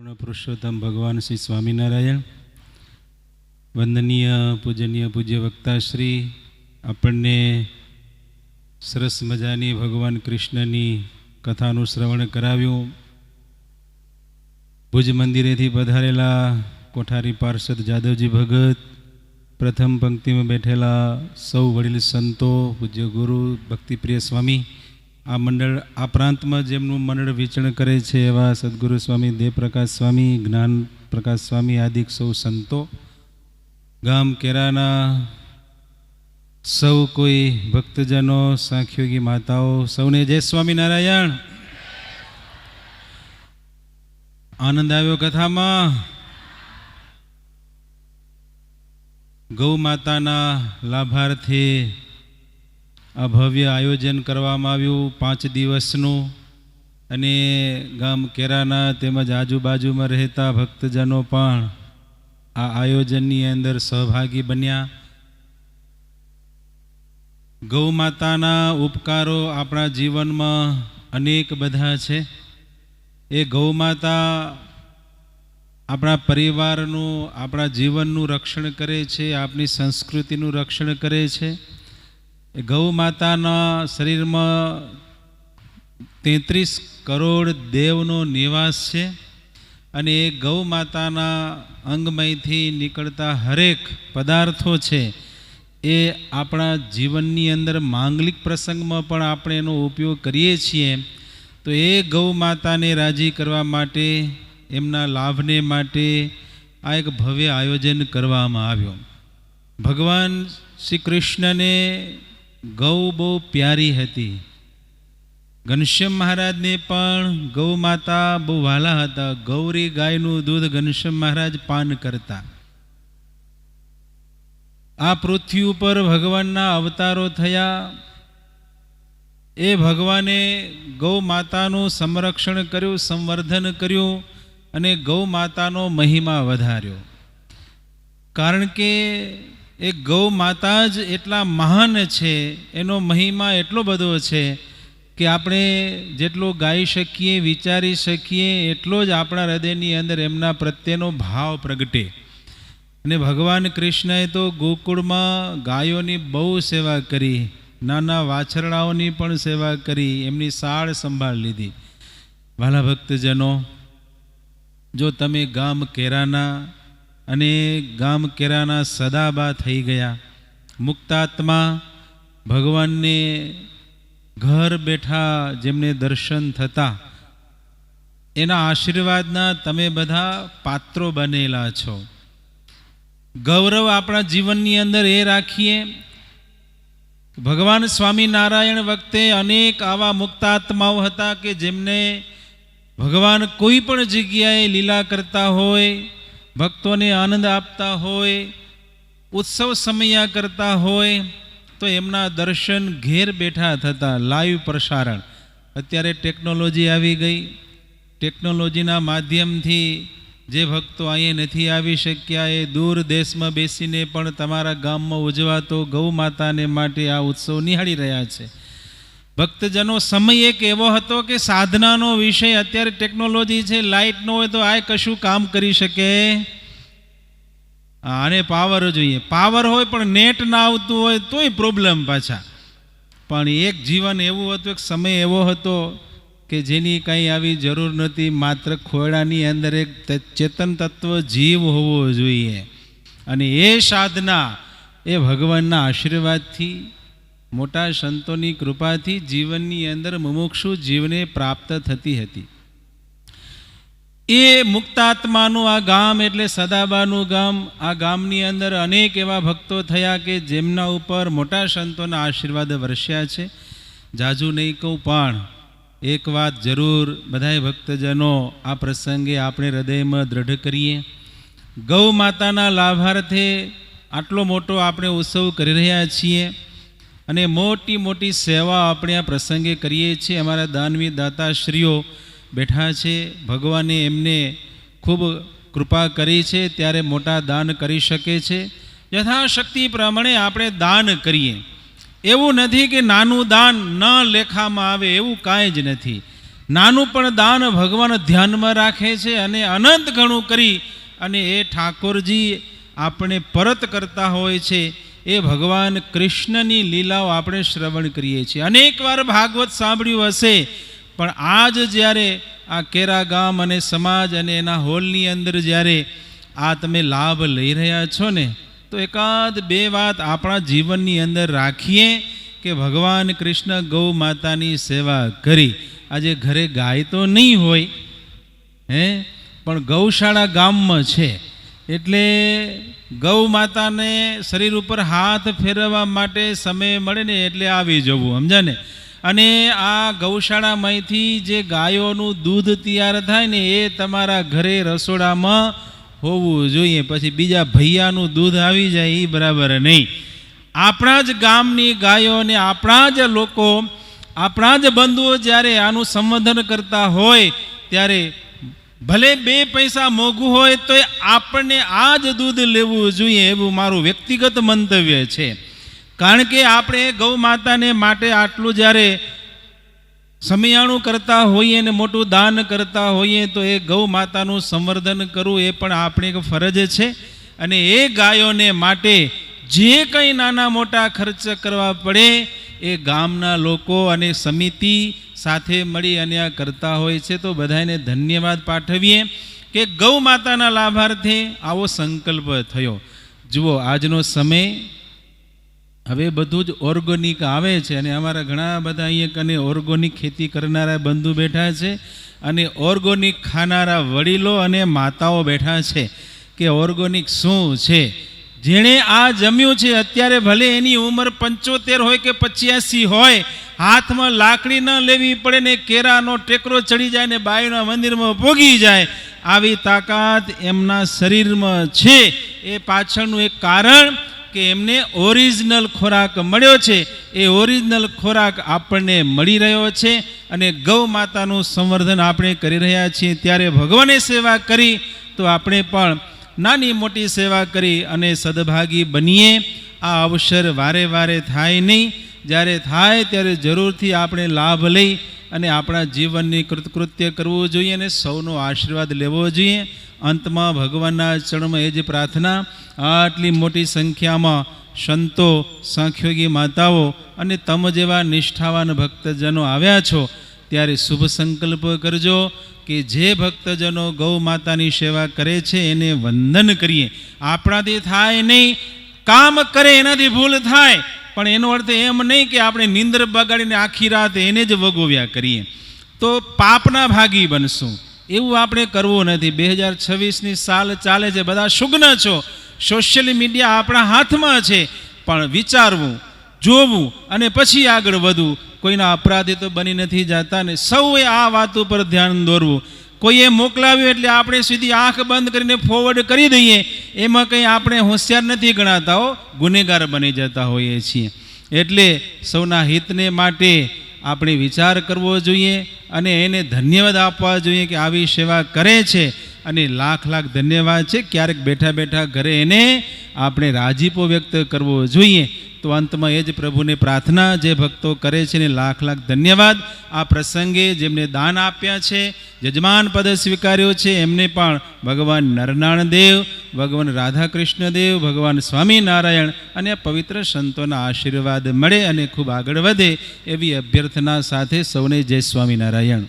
પૂર્ણ પુરુષોત્તમ ભગવાન શ્રી સ્વામિનારાયણ, વંદનીય પૂજનીય પૂજ્ય વક્તાશ્રી આપણને સરસ મજાની ભગવાન કૃષ્ણની કથાનું શ્રવણ કરાવ્યું. ભુજ મંદિરેથી પધારેલા કોઠારી પાર્ષદ જાદવજી ભગત, પ્રથમ પંક્તિમાં બેઠેલા સૌ વડીલ સંતો, પૂજ્ય ગુરુ ભક્તિપ્રિય સ્વામી, આ મંડળ આ પ્રાંતમાં જેમનું મંડળ વિચરણ કરે છે એવા સદગુરુ સ્વામી દેવપ્રકાશ સ્વામી, જ્ઞાન પ્રકાશ સ્વામી આદિક સૌ સંતો, ગામ કેરાના સૌ કોઈ ભક્તજનો, સાંખ્યોગી માતાઓ, સૌને જય સ્વામિનારાયણ. આનંદ આવ્યો કથામાં. ગૌ માતાના લાભાર્થે આ ભવ્ય આયોજન કરવામાં આવ્યું 5 દિવસનું, અને ગામ કેરાના તેમજ આજુબાજુમાં રહેતા ભક્તજનો પણ આ આયોજનની અંદર સહભાગી બન્યા. ગૌ માતાના ઉપકારો આપણા જીવનમાં અનેક બધા છે. એ ગૌ માતા આપણા પરિવારનું, આપણા જીવનનું રક્ષણ કરે છે, આપણી સંસ્કૃતિનું રક્ષણ કરે છે. ગૌ માતાના શરીરમાં 33 કરોડ દેવનો નિવાસ છે, અને એ ગૌ માતાના અંગમયથી નીકળતા હરેક પદાર્થો છે એ આપણા જીવનની અંદર માંગલિક પ્રસંગમાં પણ આપણે એનો ઉપયોગ કરીએ છીએ. તો એ ગૌ માતાને રાજી કરવા માટે, એમના લાભને માટે આ એક ભવ્ય આયોજન કરવામાં આવ્યું. ભગવાન શ્રી કૃષ્ણને ગૌ બહુ પ્યારી હતી. ઘનશ્યામ મહારાજને પણ ગૌ માતા બહુ વહાલા હતા. ગૌરી ગાયનું દૂધ ઘનશ્યામ મહારાજ પાન કરતા. આ પૃથ્વી ઉપર ભગવાનના અવતારો થયા. એ ભગવાને ગૌ માતાનું સંરક્ષણ કર્યું, સંવર્ધન કર્યું, અને ગૌ માતાનો મહિમા વધાર્યો. કારણ કે એ ગૌ માતા જ એટલા મહાન છે, એનો મહિમા એટલો બધો છે કે આપણે જેટલો ગાઈ શકીએ, વિચારી શકીએ એટલો જ આપણા હૃદયની અંદર એમના પ્રત્યેનો ભાવ પ્રગટે. અને ભગવાન કૃષ્ણએ તો ગોકુળમાં ગાયોની બહુ સેવા કરી, નાના વાછરડાઓની પણ સેવા કરી, એમની સાળ સંભાળ લીધી. વાલા ભક્તજનો, જો તમે ગામ કેરાના અને ગામ કેરાના સદાબા થઈ ગયા, મુક્તાત્મા, ભગવાનને ઘર બેઠા જેમને દર્શન થતા, એના આશીર્વાદના તમે બધા પાત્રો બનેલા છો. ગૌરવ આપણા જીવનની અંદર એ રાખીએ. ભગવાન સ્વામિનારાયણ વખતે અનેક આવા મુક્તાત્માઓ હતા કે જેમને ભગવાન કોઈ પણ જગ્યાએ લીલા કરતા હોય, ભક્તોને આનંદ આપતા હોય, ઉત્સવ સમયા કરતા હોય, તો એમના દર્શન ઘેર બેઠા થતા. લાઈવ પ્રસારણ. અત્યારે ટેકનોલોજી આવી ગઈ. ટેકનોલોજીના માધ્યમથી જે ભક્તો અહીંયા નથી આવી શક્યા, એ દૂર દેશમાં બેસીને પણ તમારા ગામમાં ઉજવાતો ગૌ માતાને માટે આ ઉત્સવ નિહાળી રહ્યા છે. ભક્તજનો, સમય એક એવો હતો કે સાધનાનો વિષય, અત્યારે ટેકનોલોજી છે, લાઇટ ન હોય તો આ કશું કામ કરી શકે. આને પાવર જોઈએ. પાવર હોય પણ નેટ ના આવતું હોય તોય પ્રોબ્લેમ પાછા. પણ એક જીવન એવું હતું, એક સમય એવો હતો કે જેની કંઈ આવી જરૂર નથી. માત્ર ખોળાની અંદર એક ચેતન તત્વ જીવ હોવો જોઈએ. અને એ સાધના એ ભગવાનના આશીર્વાદથી, મોટા સંતોની કૃપાથી જીવનની અંદર મુમુક્ષુ જીવને પ્રાપ્ત થતી હતી. એ મુક્તાત્માનું આ ગામ એટલે સદાબાનું ગામ. આ ગામની અંદર અનેક એવા ભક્તો થયા કે જેમના ઉપર મોટા સંતોના આશીર્વાદ વરસ્યા છે. જાજુ નહીં કહું, પણ એક વાત જરૂર બધાય ભક્તજનો આ પ્રસંગે આપણે હૃદયમાં દ્રઢ કરીએ. ગૌ માતાના લાભાર્થે આટલો મોટો આપણે ઉત્સવ કરી રહ્યા છીએ, અને મોટી મોટી સેવા આપણે આ પ્રસંગે કરીએ છીએ. અમારા દાનવી દાતાશ્રીઓ બેઠા છે. ભગવાને એમને ખૂબ કૃપા કરી છે, ત્યારે મોટા દાન કરી શકે છે. યથાશક્તિ પ્રમાણે આપણે દાન કરીએ. એવું નથી કે નાનું દાન ન લેખામાં આવે, એવું કાંઈ જ નથી. નાનું પણ દાન ભગવાન ધ્યાનમાં રાખે છે અને અનંત ઘણું કરી અને એ ઠાકોરજી આપણે પરત કરતા હોય છે. એ ભગવાન કૃષ્ણની લીલાઓ આપણે શ્રવણ કરીએ છીએ. અનેક વાર ભાગવત સાંભળ્યું હશે, પણ આજ જ્યારે આ કેરા ગામ અને સમાજ અને એના હોલની અંદર જ્યારે આ તમે લાભ લઈ રહ્યા છો ને, તો એકાદ બે વાત આપણા જીવનની અંદર રાખીએ કે ભગવાન કૃષ્ણ ગૌ માતાની સેવા કરી. આજે ઘરે ગાય તો નહીં હોય પણ ગૌશાળા ગામમાં છે, એટલે ગૌ માતાને શરીર ઉપર હાથ ફેરવવા માટે સમય મળે ને એટલે આવી જવું, સમજ્યા ને. અને આ ગૌશાળામાંથી જે ગાયોનું દૂધ તૈયાર થાય ને એ તમારા ઘરે રસોડામાં હોવું જોઈએ. પછી બીજા ભૈયાનું દૂધ આવી જાય એ બરાબર નહીં. આપણા જ ગામની ગાયો ને આપણા જ લોકો, આપણા જ બંધુઓ જ્યારે આનું સંવર્ધન કરતા હોય ત્યારે ભલે 2 પૈસા મોંઘું હોય તો આપણને આ જ દૂધ લેવું જોઈએ, એવું મારું વ્યક્તિગત મંતવ્ય છે. કારણ કે આપણે ગૌ માતાને માટે આટલું જ્યારે સમયાણું કરતા હોઈએ ને મોટું દાન કરતા હોઈએ તો એ ગૌ માતાનું સંવર્ધન કરવું એ પણ આપણી એક ફરજ છે. અને એ ગાયોને માટે જે કંઈ નાના મોટા ખર્ચ કરવા પડે એ ગામના લોકો અને સમિતિ સાથે મળી અને આ કરતા હોય છે. તો બધાને ધન્યવાદ પાઠવીએ કે ગૌ માતાના લાભાર્થે આવો સંકલ્પ થયો. જુઓ, આજનો સમય હવે બધું જ ઓર્ગોનિક આવે છે અને અમારા ઘણા બધા અહીંયા કને ઓર્ગોનિક ખેતી કરનારા બંધુ બેઠા છે અને ઓર્ગોનિક ખાનારા વડીલો અને માતાઓ બેઠા છે કે ઓર્ગોનિક શું છે. જેણે આ જમ્યું છે અત્યારે ભલે એની ઉંમર 75 હોય કે 85 હોય, હાથમાં લાકડી ન લેવી પડે ને કેરાનો ટેકરો ચડી જાય ને બાઈના મંદિરમાં પોગી જાય, આવી તાકાત એમના શરીરમાં છે. એ પાછળનું એક કારણ કે એમને ઓરિજિનલ ખોરાક મળ્યો છે. એ ઓરિજિનલ ખોરાક આપણને મળી રહ્યો છે અને ગૌ માતાનું સંવર્ધન આપણે કરી રહ્યા છીએ. ત્યારે ભગવાને સેવા કરી તો આપણે પણ નાની મોટી સેવા કરી અને સદભાગી બનીએ. આ અવસર વારે વારે થાય નહીં, જ્યારે થાય ત્યારે જરૂરથી આપણે લાભ લઈ અને આપણા જીવનની કૃતકૃત્ય કરવું જોઈએ અને સૌનો આશીર્વાદ લેવો જોઈએ. અંતમાં ભગવાનના ચરણમાં એ જ પ્રાર્થના, આટલી મોટી સંખ્યામાં સંતો, સાંખ્યોગી માતાઓ અને તમ જેવા નિષ્ઠાવાન ભક્તજનો આવ્યા છો, ત્યારે શુભ સંકલ્પ કરજો કે જે ભક્તજનો ગૌ માતાની સેવા કરે છે એને વંદન કરીએ. આપણાથી થાય નહીં, કામ કરે એનાથી ભૂલ થાય, પણ એનો અર્થ એમ નહીં કે આપણે નિંદ્ર બગાડીને આખી રાત એને જ વગોવ્યા કરીએ તો પાપના ભાગી બનશું. એવું આપણે કરવું નથી. 2026ની સાલ ચાલે છે, બધા સુગ્ન છો, સોશિયલ મીડિયા આપણા હાથમાં છે, પણ વિચારવું, જોવું અને પછી આગળ વધવું. કોઈના અપરાધી તો બની નથી જતા ને સૌએ આ વાત ઉપર ધ્યાન દોરવું. કોઈએ મોકલાવ્યું એટલે આપણે સીધી આંખ બંધ કરીને ફોરવર્ડ કરી દઈએ, એમાં કંઈ આપણે હોશિયાર નથી ગણાતા હો, ગુનેગાર બની જતા હોઈએ છીએ. એટલે સૌના હિતને માટે આપણે વિચાર કરવો જોઈએ અને એને ધન્યવાદ આપવા જોઈએ કે આવી સેવા કરે છે અને લાખ લાખ ધન્યવાદ છે. ક્યારેક બેઠા બેઠા ઘરે એને આપણે રાજીપો વ્યક્ત કરવો જોઈએ. તો અંતમાં એ જ પ્રભુને પ્રાર્થના, જે ભક્તો કરે છે ને લાખ લાખ ધન્યવાદ. આ પ્રસંગે જેમને દાન આપ્યા છે, યજમાન પદ સ્વીકાર્યો છે, એમને પણ ભગવાન નરનારાયણ દેવ, ભગવાન રાધાકૃષ્ણ દેવ, ભગવાન સ્વામિનારાયણ અને પવિત્ર સંતોના આશીર્વાદ મળે અને ખૂબ આગળ વધે એવી અભ્યર્થના સાથે સૌને જય સ્વામિનારાયણ.